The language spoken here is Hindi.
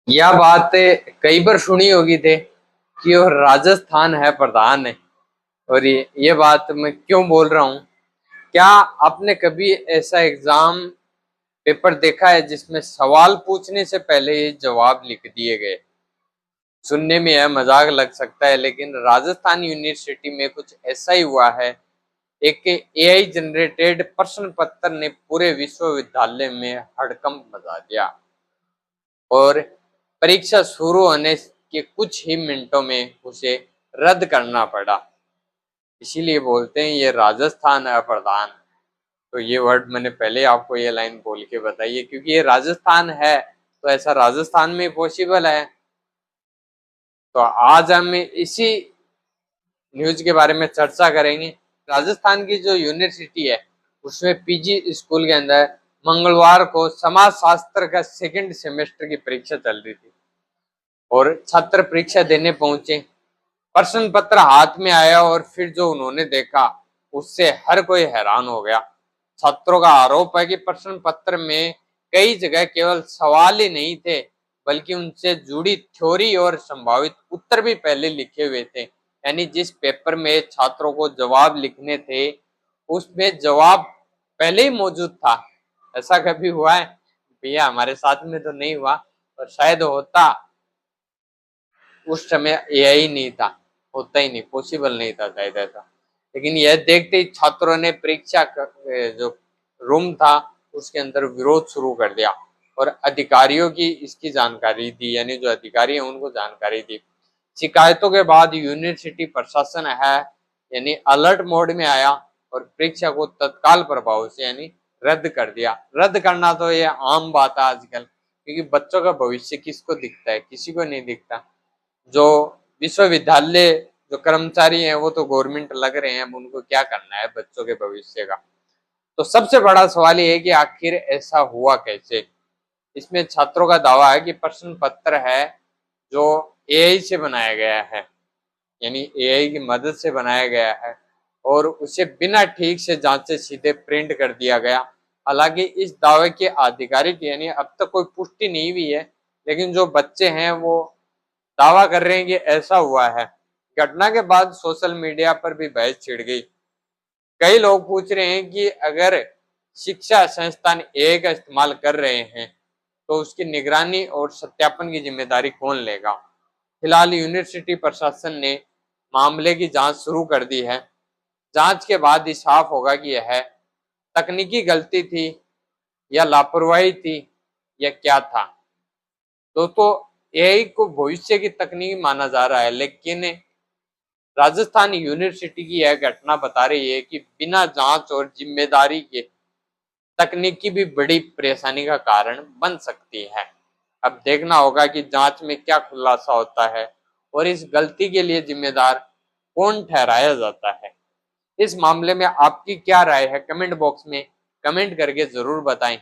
यह बात कई बार सुनी होगी थे कि वो राजस्थान है प्रधान है। और ये बात मैं क्यों बोल रहा हूँ। क्या आपने कभी ऐसा एग्जाम पेपर देखा है जिसमें सवाल पूछने से पहले ही जवाब लिख दिए गए। सुनने में यह मजाक लग सकता है, लेकिन राजस्थान यूनिवर्सिटी में कुछ ऐसा ही हुआ है। एक एआई जनरेटेड प्रश्न पत्र ने पूरे विश्वविद्यालय में हड़कंप मचा दिया और परीक्षा शुरू होने के कुछ ही मिनटों में उसे रद्द करना पड़ा। इसीलिए बोलते हैं ये राजस्थान है प्रधान। तो ये वर्ड मैंने पहले आपको ये लाइन बोल के बताई है, क्योंकि ये राजस्थान है तो ऐसा राजस्थान में पॉसिबल है। तो आज हम इसी न्यूज के बारे में चर्चा करेंगे। राजस्थान की जो यूनिवर्सिटी है उसमें पीजी स्कूल के अंदर मंगलवार को समाज शास्त्र का सेकंड सेमेस्टर की परीक्षा चल रही थी और छात्र परीक्षा देने पहुंचे। प्रश्न पत्र हाथ में आया और फिर जो उन्होंने देखा उससे हर कोई हैरान हो गया। छात्रों का आरोप है कि प्रश्न पत्र में कई जगह केवल सवाल ही नहीं थे, बल्कि उनसे जुड़ी थ्योरी और संभावित उत्तर भी पहले लिखे हुए थे। यानी जिस पेपर में छात्रों को जवाब लिखने थे उसमें जवाब पहले ही मौजूद था। ऐसा कभी हुआ है भैया? हमारे साथ में तो नहीं हुआ, और शायद होता उस समय एआई नहीं था, होता ही नहीं, पॉसिबल नहीं था शायद ऐसा। लेकिन यह देखते ही छात्रों ने परीक्षा जो रूम था उसके अंदर विरोध शुरू कर दिया और अधिकारियों की इसकी जानकारी दी, यानी जो अधिकारी हैं उनको जानकारी दी। शिकायतों के बाद यूनिवर्सिटी प्रशासन है यानी अलर्ट मोड में आया और परीक्षा को तत्काल प्रभाव से यानी रद्द कर दिया। रद्द करना तो ये आम बात है आजकल, क्योंकि बच्चों का भविष्य किसको दिखता है? किसी को नहीं दिखता। जो विश्वविद्यालय जो कर्मचारी हैं वो तो गवर्नमेंट लग रहे हैं, अब उनको क्या करना है बच्चों के भविष्य का। तो सबसे बड़ा सवाल ये है कि आखिर ऐसा हुआ कैसे। इसमें छात्रों का दावा है कि प्रश्न पत्र है जो एआई से बनाया गया है, यानी एआई की मदद से बनाया गया है और उसे बिना ठीक से जांचे सीधे प्रिंट कर दिया गया। हालांकि इस दावे की आधिकारिक यानी अब तक कोई पुष्टि नहीं हुई है, लेकिन जो बच्चे हैं वो दावा कर रहे हैं कि ऐसा हुआ है। घटना के बाद सोशल मीडिया पर भी बहस छिड़ गई। कई लोग पूछ रहे हैं कि अगर शिक्षा संस्थान एआई का इस्तेमाल कर रहे हैं तो उसकी निगरानी और सत्यापन की जिम्मेदारी कौन लेगा। फिलहाल यूनिवर्सिटी प्रशासन ने मामले की जांच शुरू कर दी है। जांच के बाद ही साफ होगा कि यह तकनीकी गलती थी या लापरवाही थी या क्या था। दोस्तों, एआई को भविष्य की तकनीक माना जा रहा है, लेकिन राजस्थान यूनिवर्सिटी की यह घटना बता रही है कि बिना जांच और जिम्मेदारी के तकनीकी भी बड़ी परेशानी का कारण बन सकती है। अब देखना होगा कि जांच में क्या खुलासा होता है और इस गलती के लिए जिम्मेदार कौन ठहराया जाता है। इस मामले में आपकी क्या राय है? कमेंट बॉक्स में कमेंट करके जरूर बताएं।